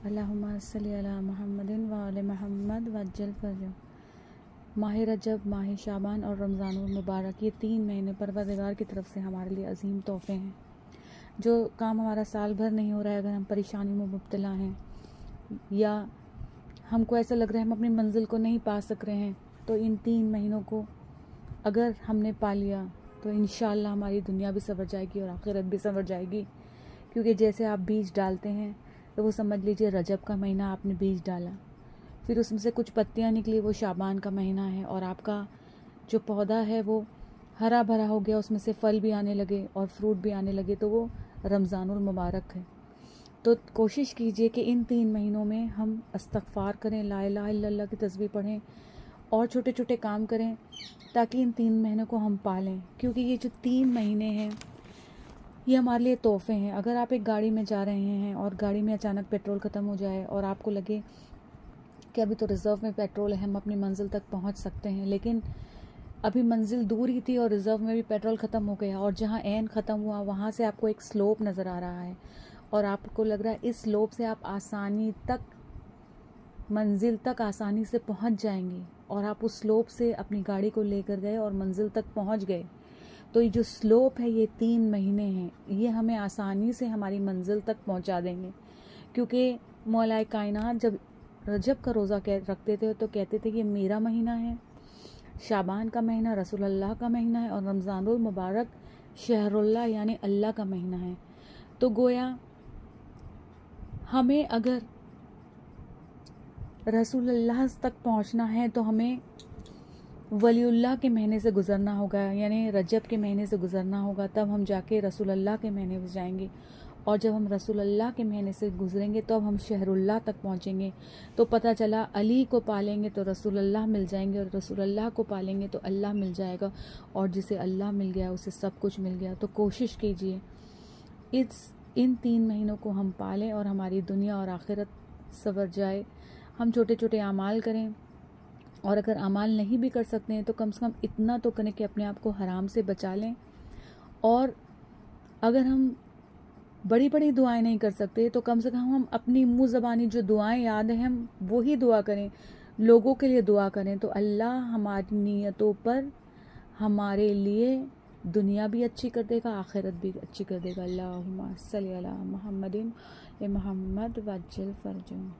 अल्लाहुम्मा सल्ली अला मुहम्मदिन व आले मुहम्मद वज्जल फरजो। माह रजब, माह शाबान और रमज़ानुल मुबारक, ये 3 महीने परवरदिगार की तरफ से हमारे लिए अजीम तोहफ़े हैं। जो काम हमारा साल भर नहीं हो रहा है, अगर हम परेशानी में मुब्तला हैं या हमको ऐसा लग रहा है हम अपनी मंजिल को नहीं पा सक रहे हैं, तो इन 3 महीनों को अगर हमने पा लिया तो इंशाअल्लाह हमारी दुनिया भी संवर जाएगी और आखिरत भी संवर जाएगी। क्योंकि जैसे आप बीज डालते हैं तो वो समझ लीजिए रजब का महीना आपने बीज डाला, फिर उसमें से कुछ पत्तियां निकली, वो शाबान का महीना है और आपका जो पौधा है वो हरा भरा हो गया, उसमें से फल भी आने लगे और फ्रूट भी आने लगे, तो वो रमज़ानुल मुबारक है। तो कोशिश कीजिए कि इन 3 महीनों में हम इस्तग़फ़ार करें, ला इलाहा इल्लल्लाह की तस्बीह पढ़ें और छोटे छोटे काम करें ताकि इन 3 महीनों को हम पालें। क्योंकि ये जो 3 महीने हैं ये हमारे लिए तोहफ़े हैं। अगर आप एक गाड़ी में जा रहे हैं और गाड़ी में अचानक पेट्रोल ख़त्म हो जाए और आपको लगे कि अभी तो रिज़र्व में पेट्रोल है, हम अपनी मंजिल तक पहुंच सकते हैं, लेकिन अभी मंजिल दूर ही थी और रिज़र्व में भी पेट्रोल ख़त्म हो गया और जहां एन ख़त्म हुआ वहां से आपको एक स्लोप नज़र आ रहा है और आपको लग रहा है इस स्लोप से आप आसानी तक मंजिल तक आसानी से पहुंच जाएंगे और आप उस स्लोप से अपनी गाड़ी को लेकर गए और मंजिल तक पहुंच गए। तो ये जो स्लोप है ये 3 महीने हैं, ये हमें आसानी से हमारी मंजिल तक पहुंचा देंगे। क्योंकि मौलाए कायनात जब रजब का रोज़ा रखते थे तो कहते थे ये मेरा महीना है, शाबान का महीना रसूलुल्लाह का महीना है और रमज़ानुल मुबारक शहरुल्लाह यानी अल्लाह का महीना है। तो गोया हमें अगर रसूलुल्लाह तक पहुंचना है तो हमें वलीउल्लाह के महीने से गुज़रना होगा, यानी रजब के महीने से गुज़रना होगा, तब हम जाके रसूलुल्लाह के महीने में जाएंगे और जब हम रसूलुल्लाह के महीने से गुज़रेंगे तो अब हम शहरुल्लाह तक पहुँचेंगे। तो पता चला अली को पालेंगे तो रसूलुल्लाह मिल जाएंगे और रसूलुल्लाह को पालेंगे तो अल्लाह मिल जाएगा और जिसे अल्लाह मिल गया उसे सब कुछ मिल गया। तो कोशिश कीजिए इन 3 महीनों को हम पालें और हमारी दुनिया और आखिरत संवर जाए। हम छोटे छोटे अमाल करें और अगर अमाल नहीं भी कर सकते हैं तो कम से कम इतना तो करें कि अपने आप को हराम से बचा लें। और अगर हम बड़ी बड़ी दुआएं नहीं कर सकते तो कम से कम हम अपनी मुँह ज़बानी जो दुआएं याद हैं हम वही दुआ करें, लोगों के लिए दुआ करें। तो अल्लाह हमारी नीयतों पर हमारे लिए दुनिया भी अच्छी कर देगा, आखिरत भी अच्छी कर देगा। अल्लाहुम्मा सल्ली अला मुहम्मदिन व मुहम्मद वज्जल फरजो।